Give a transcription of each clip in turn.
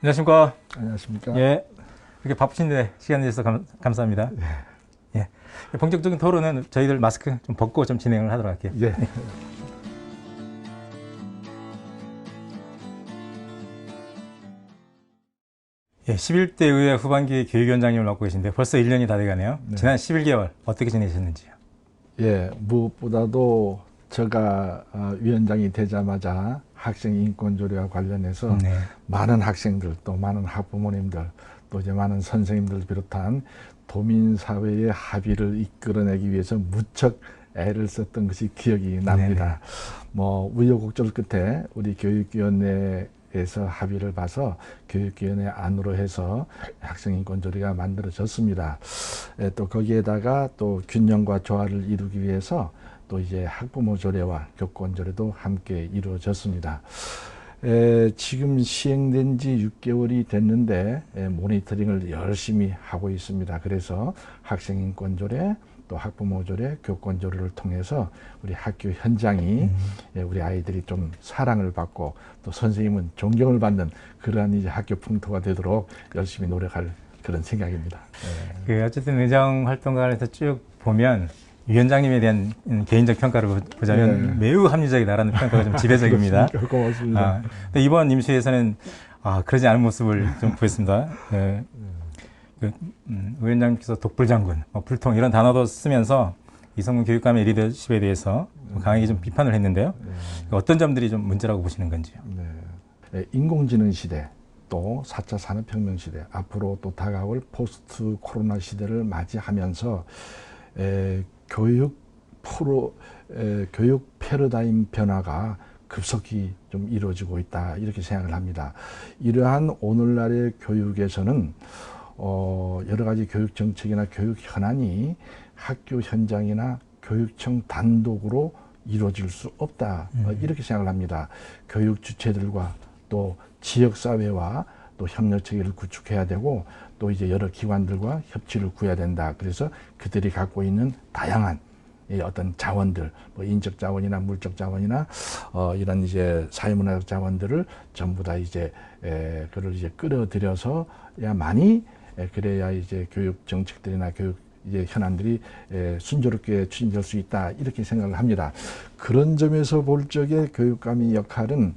안녕하십니까. 안녕하십니까. 예. 이렇게 바쁘신데 시간 내주셔서 감사합니다. 예. 본격적인 토론은 저희들 마스크 좀 벗고 좀 진행을 하도록 할게요. 예. 예, 11대 의회 후반기 교육위원장님을 맡고 계신데 벌써 1년이 다 돼가네요. 네. 지난 11개월 어떻게 지내셨는지요? 예, 무엇보다도 제가 위원장이 되자마자 학생 인권 조례와 관련해서 네. 많은 학생들, 또 많은 학부모님들, 또 이제 많은 선생님들 비롯한 도민 사회의 합의를 이끌어내기 위해서 무척 애를 썼던 것이 기억이 납니다. 뭐 우여곡절 끝에 우리 교육위원회에서 합의를 봐서 교육위원회 안으로 해서 학생인권조례가 만들어졌습니다. 또 거기에다가 또 균형과 조화를 이루기 위해서 또 이제 학부모 조례와 교권 조례도 함께 이루어졌습니다. 지금 시행된 지 6개월이 됐는데 모니터링을 열심히 하고 있습니다. 그래서 학생인권 조례, 또 학부모 조례, 교권 조례를 통해서 우리 학교 현장이 우리 아이들이 좀 사랑을 받고 또 선생님은 존경을 받는 그러한 이제 학교 풍토가 되도록 열심히 노력할 그런 생각입니다. 그 어쨌든 의정 활동가에서 쭉 보면 위원장님에 대한 개인적 평가를 보자면 매우 합리적이다라는 평가가 좀 지배적입니다. 고맙습니다. 근데 이번 임시회에서는 그러지 않은 모습을 좀 보였습니다. 위원장님께서 독불장군, 불통 이런 단어도 쓰면서 이성근 교육감의 리더십에 대해서 강하게 좀 비판을 했는데요. 어떤 점들이 좀 문제라고 보시는 건지요? 인공지능 시대, 또 4차 산업혁명 시대, 앞으로 또 다가올 포스트 코로나 시대를 맞이하면서 교육 패러다임 변화가 급속히 좀 이루어지고 있다, 이렇게 생각을 합니다. 이러한 오늘날의 교육에서는 여러 가지 교육 정책이나 교육 현안이 학교 현장이나 교육청 단독으로 이루어질 수 없다, 이렇게 생각을 합니다. 교육 주체들과 또 지역사회와 또 협력 체계를 구축해야 되고, 또 이제 여러 기관들과 협치를 구해야 된다. 그래서 그들이 갖고 있는 다양한 어떤 자원들, 뭐 인적 자원이나 물적 자원이나 이런 이제 사회문화적 자원들을 전부 다 이제 그를 이제 끌어들여서야만이 그래야 이제 교육 정책들이나 교육 이제 현안들이 순조롭게 추진될 수 있다, 이렇게 생각을 합니다. 그런 점에서 볼 적에 교육감의 역할은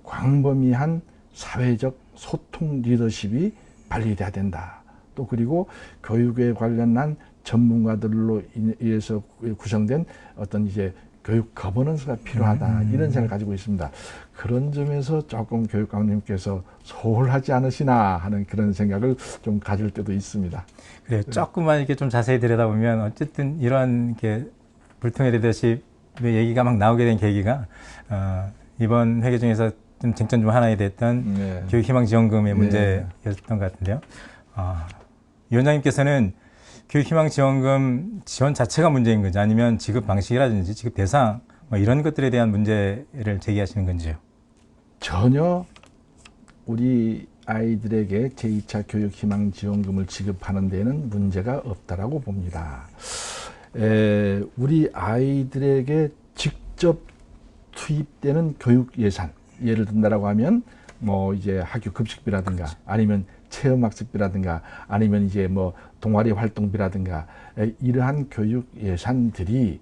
광범위한 사회적 소통 리더십이 발휘돼야 된다. 또 그리고 교육에 관련한 전문가들로 인해서 구성된 어떤 이제 교육 거버넌스가 필요하다, 이런 생각을 가지고 있습니다. 그런 점에서 조금 교육감님께서 소홀하지 않으시나 하는 그런 생각을 좀 가질 때도 있습니다. 그래요. 조금만 이렇게 좀 자세히 들여다보면 어쨌든 이러한 이렇게 불통의 리더십의 얘기가 막 나오게 된 계기가 이번 회계 중에서 좀 쟁점 중 하나에 됐던 교육희망지원금의 문제였던 것 같은데요. 위원장님께서는 교육희망지원금 지원 자체가 문제인 건지, 아니면 지급 방식이라든지 지급 대상 이런 것들에 대한 문제를 제기하시는 건지요? 전혀 우리 아이들에게 제2차 교육희망지원금을 지급하는 데는 문제가 없다라고 봅니다. 우리 아이들에게 직접 투입되는 교육 예산, 예를 든다라고 하면 뭐 이제 학교 급식비라든가 아니면 체험학습비라든가 아니면 이제 뭐 동아리 활동비라든가 이러한 교육 예산들이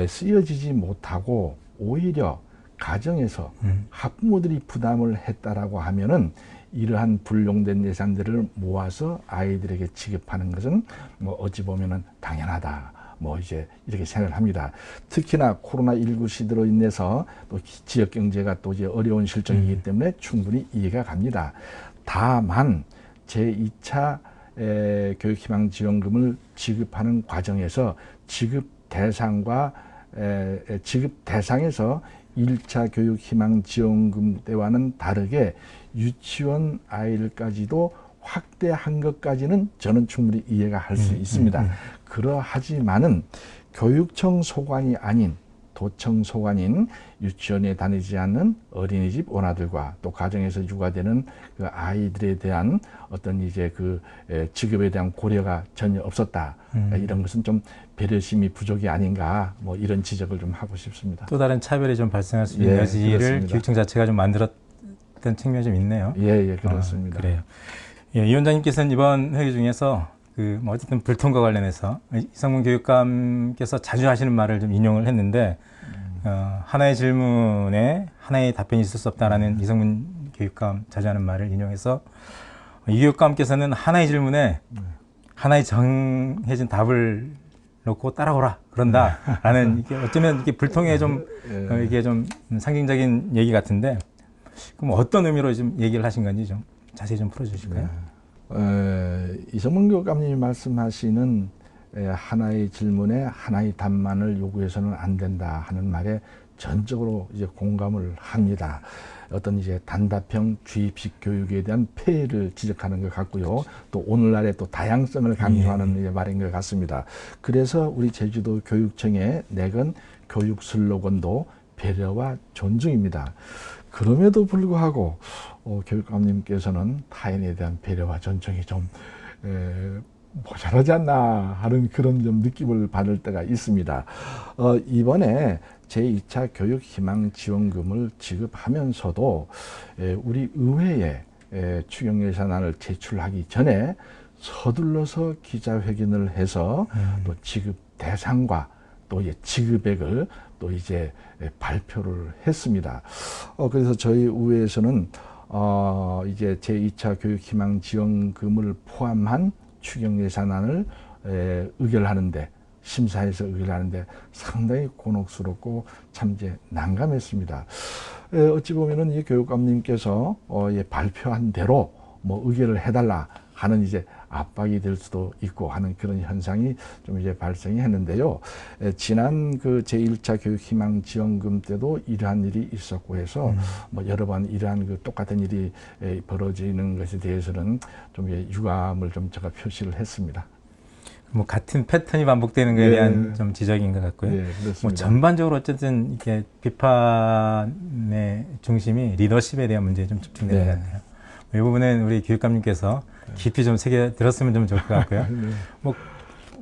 쓰여지지 못하고 오히려 가정에서 학부모들이 부담을 했다라고 하면은 이러한 불용된 예산들을 모아서 아이들에게 지급하는 것은 뭐 어찌 보면은 당연하다, 뭐 이제 이렇게 생각을 합니다. 특히나 코로나19 시대로 인해서 또 지역 경제가 또 이제 어려운 실정이기 때문에 충분히 이해가 갑니다. 다만 제2차 교육희망지원금을 지급하는 과정에서 지급 대상에서 1차 교육희망지원금 때와는 다르게 유치원 아이들까지도 확대한 것까지는 저는 충분히 이해가 할 수 있습니다. 그러하지만은 교육청 소관이 아닌 도청 소관인 유치원에 다니지 않는 어린이집 원아들과 또 가정에서 육아되는 그 아이들에 대한 어떤 이제 그 지급에 대한 고려가 전혀 없었다. 이런 것은 좀 배려심이 부족이 아닌가, 뭐 이런 지적을 좀 하고 싶습니다. 또 다른 차별이 좀 발생할 수 있는 여지를 교육청 자체가 좀 했던 측면이 좀 있네요. 예, 그렇습니다. 그래요. 예, 이 위원장님께서는 이번 회의 중에서 뭐 어쨌든 불통과 관련해서 이성문 교육감께서 자주 하시는 말을 좀 인용을 했는데, 하나의 질문에 하나의 답변이 있을 수 없다라는 이성문 교육감 자주 하는 말을 인용해서 이 교육감께서는 하나의 질문에 하나의 정해진 답을 놓고 따라오라 그런다라는 이게 어쩌면 이게 불통의 좀 이게 좀 상징적인 얘기 같은데, 그럼 어떤 의미로 좀 얘기를 하신 건지 좀 자세히 좀 풀어주실까요? 이성문 교육감님이 말씀하시는 하나의 질문에 하나의 답만을 요구해서는 안 된다 하는 말에 전적으로 이제 공감을 합니다. 어떤 이제 단답형 주입식 교육에 대한 폐해를 지적하는 것 같고요. 또 오늘날의 또 다양성을 강조하는 이제 말인 것 같습니다. 그래서 우리 제주도 교육청의 내건 교육 슬로건도 배려와 존중입니다. 그럼에도 불구하고 교육감님께서는 타인에 대한 배려와 존중이 좀 모자라지 않나 하는 그런 좀 느낌을 받을 때가 있습니다. 이번에 제2차 교육희망지원금을 지급하면서도 우리 의회에 추경 예산안을 제출하기 전에 서둘러서 기자회견을 해서 또 지급 대상과 또 지급액을 또 이제 발표를 했습니다. 그래서 저희 의회에서는 이제 제2차 교육희망지원금을 포함한 추경 예산안을 의결하는데, 심사해서 의결하는데 상당히 곤혹스럽고 참 이제 난감했습니다. 어찌 보면은 이 교육감님께서 발표한 대로 뭐 의결을 해달라 하는 이제 압박이 될 수도 있고 하는 그런 현상이 좀 이제 발생이 했는데요. 지난 그 제1차 교육희망지원금 때도 이러한 일이 있었고 해서 뭐 여러 번 이러한 그 똑같은 일이 벌어지는 것에 대해서는 좀 유감을 좀 제가 표시를 했습니다. 뭐 같은 패턴이 반복되는 것에 대한 좀 지적인 것 같고요. 그렇습니다. 뭐 전반적으로 어쨌든 이렇게 비판의 중심이 리더십에 대한 문제에 좀 집중되는 것 같아요. 이 부분은 우리 교육감님께서 깊이 좀 새겨 들었으면 좀 좋을 것 같고요. 뭐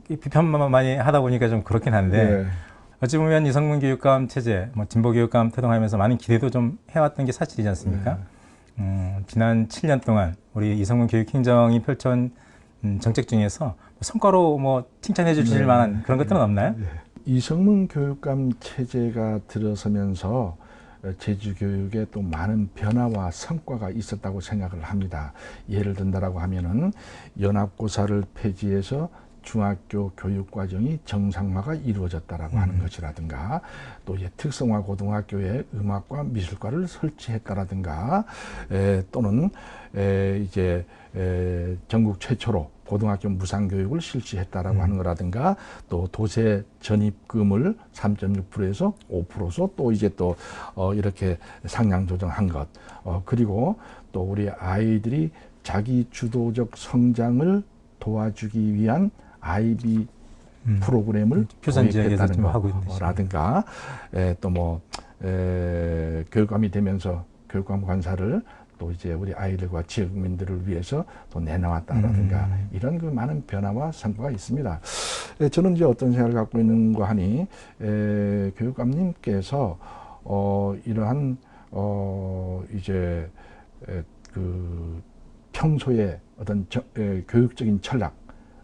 비판만 많이 하다 보니까 좀 그렇긴 한데, 어찌 보면 이성문 교육감 체제, 뭐 진보 교육감 태동하면서 많은 기대도 좀 해왔던 게 사실이지 않습니까? 지난 7년 동안 우리 이성문 교육행정이 펼쳐온 정책 중에서 성과로 뭐 칭찬해 주실 만한 그런 것들은 없나요? 이성문 교육감 체제가 들어서면서 제주 교육에 또 많은 변화와 성과가 있었다고 생각을 합니다. 예를 든다라고 하면은 연합고사를 폐지해서 중학교 교육 과정이 정상화가 이루어졌다라고 하는 것이라든가, 또 특성화 고등학교에 음악과 미술과를 설치했다라든가, 또는 이제 전국 최초로 고등학교 무상교육을 실시했다라고 하는 거라든가, 또 도세 전입금을 3.6%에서 5%서 또 이제 또 이렇게 상향 조정한 것, 그리고 또 우리 아이들이 자기 주도적 성장을 도와주기 위한 IB 프로그램을 도입했다는 거라든가, 또 뭐 교육감이 되면서 교육감 관사를 또 이제 우리 아이들과 지역민들을 위해서 또 내놓았다라든가, 이런 그 많은 변화와 성과가 있습니다. 저는 이제 어떤 생각을 갖고 있는가 하니, 교육감님께서 이러한 이제 그 평소에 어떤 교육적인 철학,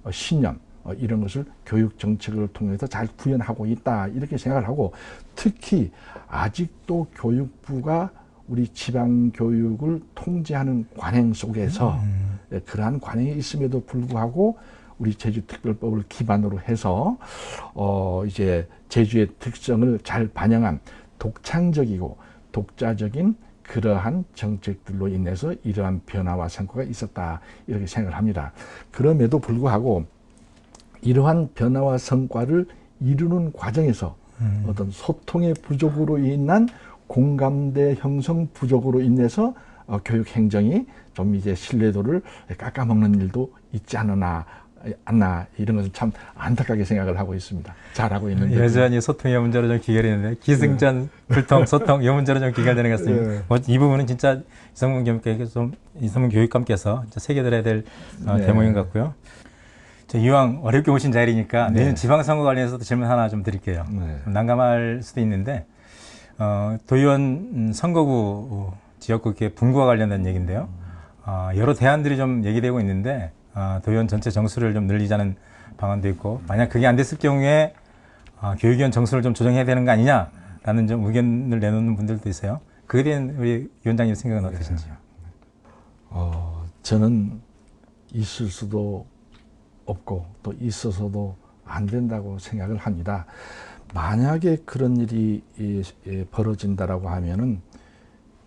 신념, 이런 것을 교육 정책을 통해서 잘 구현하고 있다, 이렇게 생각을 하고, 특히 아직도 교육부가 우리 지방 교육을 통제하는 관행 속에서 그러한 관행이 있음에도 불구하고 우리 제주특별법을 기반으로 해서 이제 제주의 특성을 잘 반영한 독창적이고 독자적인 그러한 정책들로 인해서 이러한 변화와 성과가 있었다, 이렇게 생각을 합니다. 그럼에도 불구하고 이러한 변화와 성과를 이루는 과정에서 어떤 소통의 부족으로 인한 공감대 형성 부족으로 인해서 교육 행정이 좀 이제 신뢰도를 깎아먹는 일도 있지 않나, 이런 것을 참 안타깝게 생각을 하고 있습니다. 잘하고 있는데 여전히 소통의 문제로 좀 기결했는데, 기승전 불통 소통 이 문제로 좀 기결되는 것 같습니다. 이 부분은 진짜 이성문 교육감께서 진짜 새겨들어야 될 대목인 것 같고요. 이왕 어렵게 오신 자리니까 내년 지방선거 관련해서도 질문 하나 좀 드릴게요. 좀 난감할 수도 있는데, 도의원 선거구 지역구의 분구와 관련된 얘기인데요. 여러 대안들이 좀 얘기되고 있는데 도의원 전체 정수를 좀 늘리자는 방안도 있고, 만약 그게 안 됐을 경우에 교육위원 정수를 좀 조정해야 되는 거 아니냐라는 좀 의견을 내놓는 분들도 있어요. 그에 대한 우리 위원장님 생각은 어떠신지요? 저는 있을 수도 없고 또 있어서도 안 된다고 생각을 합니다. 만약에 그런 일이 벌어진다라고 하면은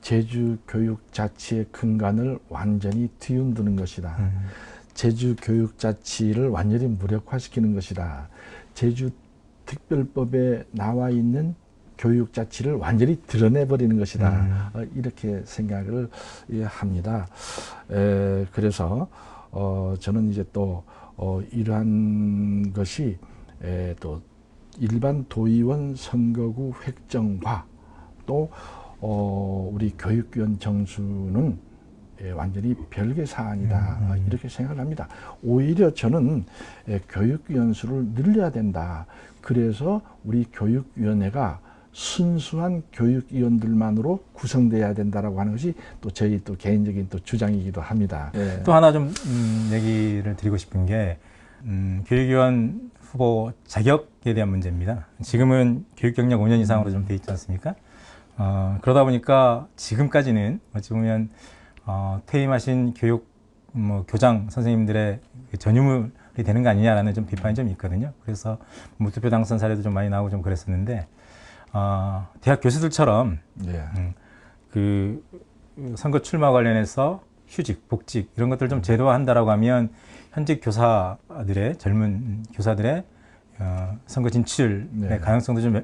제주교육자치의 근간을 완전히 뒤흔드는 것이다. 제주교육자치를 완전히 무력화시키는 것이다. 제주특별법에 나와 있는 교육자치를 완전히 드러내버리는 것이다. 이렇게 생각을 합니다. 그래서 저는 이제 또 이러한 것이 또 일반 도의원 선거구 획정화, 또 우리 교육위원 정수는 완전히 별개 사안이다. 이렇게 생각을 합니다. 오히려 저는 교육위원 수를 늘려야 된다. 그래서 우리 교육위원회가 순수한 교육위원들만으로 구성돼야 된다라고 하는 것이 또 저희 또 개인적인 또 주장이기도 합니다. 또 하나 좀 얘기를 드리고 싶은 게 교육위원 후보 자격에 대한 문제입니다. 지금은 교육 경력 5년 이상으로 좀 돼 있지 않습니까? 그러다 보니까 지금까지는 어찌 보면 퇴임하신 교장 선생님들의 전유물이 되는 거 아니냐라는 좀 비판이 좀 있거든요. 그래서 무투표 당선 사례도 좀 많이 나오고 좀 그랬었는데, 대학 교수들처럼 그 선거 출마 관련해서 휴직, 복직 이런 것들 좀 제도화한다라고 하면 현직 교사들의 젊은 교사들의 선거 진출의 가능성도 좀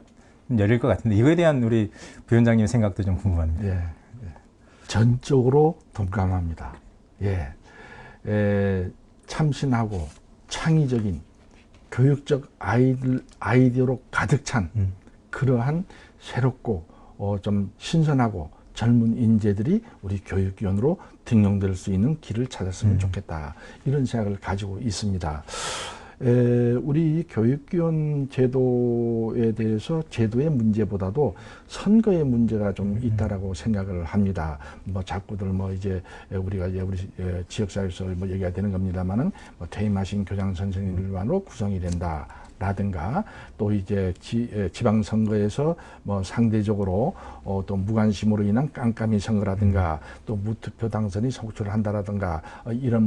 열릴 것 같은데, 이거에 대한 우리 부위원장님의 생각도 좀 궁금합니다. 전적으로 동감합니다. 참신하고 창의적인 교육적 아이디어로 가득 찬 그러한 새롭고 좀 신선하고 젊은 인재들이 우리 교육위원으로 등용될 수 있는 길을 찾았으면 좋겠다. 이런 생각을 가지고 있습니다. 우리 교육위원 제도에 대해서 제도의 문제보다도 선거의 문제가 좀 있다라고 생각을 합니다. 뭐 자꾸들 뭐 이제 우리가 이제 우리 지역사회에서 뭐 얘기가 되는 겁니다만은 뭐 퇴임하신 교장 선생님들만으로 구성이 된다. 라든가 또 이제 지방선거에서 뭐 상대적으로 또 무관심으로 인한 깜깜이 선거라든가 또 무투표 당선이 속출을 한다라든가 이런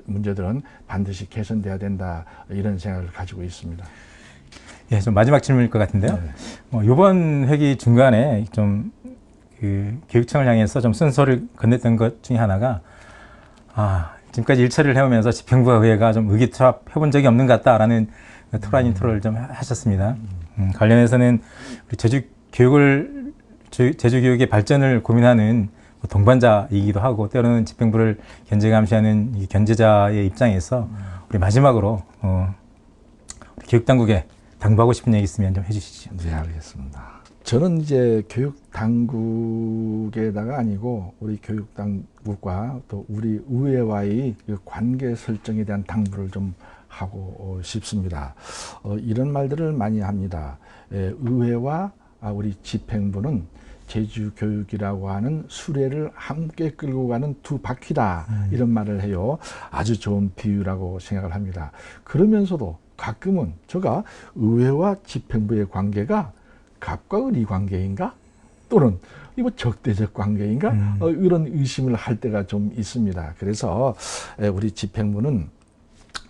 문제들은 반드시 개선돼야 된다, 이런 생각을 가지고 있습니다. 예, 좀 마지막 질문일 것 같은데요. 이번 회기 중간에 좀 그 교육청을 향해서 좀 쓴소리를 건넸던 것 중에 하나가 지금까지 일처리를 해오면서 집행부와 의회가 좀 의기투합 해본 적이 없는 것 같다라는 토론 아닌 토론을 좀 하셨습니다. 관련해서는 우리 제주교육의 발전을 고민하는 동반자이기도 하고, 때로는 집행부를 견제 감시하는 이 견제자의 입장에서 우리 마지막으로 우리 교육당국에 당부하고 싶은 얘기 있으면 좀 해주시죠. 네, 알겠습니다. 저는 이제 교육당국에다가 아니고 우리 교육당국과 또 우리 의회와의 관계 설정에 대한 당부를 좀 하고 싶습니다. 이런 말들을 많이 합니다. 의회와 우리 집행부는 제주교육이라고 하는 수레를 함께 끌고 가는 두 바퀴다. 이런 말을 해요. 아주 좋은 비유라고 생각을 합니다. 그러면서도 가끔은 제가 의회와 집행부의 관계가 갑과 을의 관계인가? 또는 이거 적대적 관계인가? 이런 의심을 할 때가 좀 있습니다. 그래서 우리 집행부는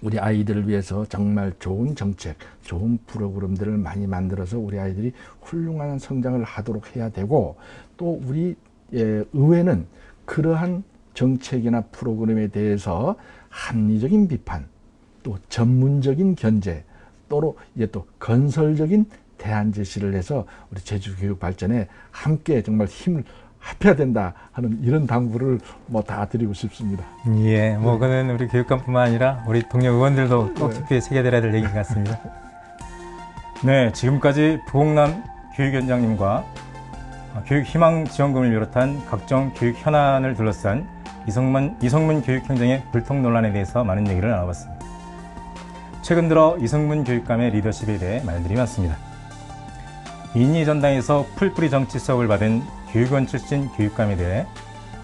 우리 아이들을 위해서 정말 좋은 정책, 좋은 프로그램들을 많이 만들어서 우리 아이들이 훌륭한 성장을 하도록 해야 되고, 또 우리 의회는 그러한 정책이나 프로그램에 대해서 합리적인 비판, 또 전문적인 견제, 또 이제 또 건설적인 대안 제시를 해서 우리 제주 교육 발전에 함께 정말 힘을 합해야 된다 하는 이런 당부를 뭐 다 드리고 싶습니다. 예, 뭐 그는 우리 교육감뿐만 아니라 우리 동료 의원들도 꼭 집회에 새겨들어야 될 얘기 같습니다. 네, 지금까지 부곡남 교육위원장님과 교육희망지원금을 비롯한 각종 교육 현안을 둘러싼 이성문 교육행정의 불통 논란에 대해서 많은 얘기를 나눠봤습니다. 최근 들어 이성문 교육감의 리더십에 대해 말들이 많습니다. 인이 전당에서 풀뿌리 정치 수업을 받은 교육원 출신 교육감에 대해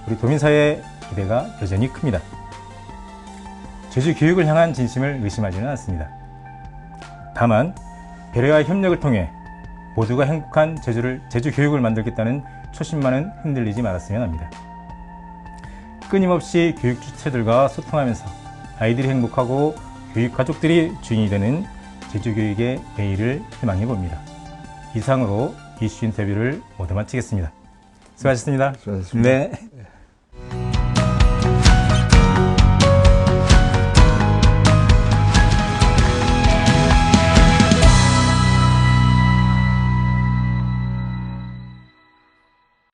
우리 도민사회의 기대가 여전히 큽니다. 제주 교육을 향한 진심을 의심하지는 않습니다. 다만 배려와 협력을 통해 모두가 행복한 제주 교육을 만들겠다는 초심만은 흔들리지 말았으면 합니다. 끊임없이 교육 주체들과 소통하면서 아이들이 행복하고 교육 가족들이 주인이 되는 제주 교육의 내일을 희망해 봅니다. 이상으로 이슈 인터뷰를 모두 마치겠습니다. 수고하셨습니다. 수고하셨습니다. 네.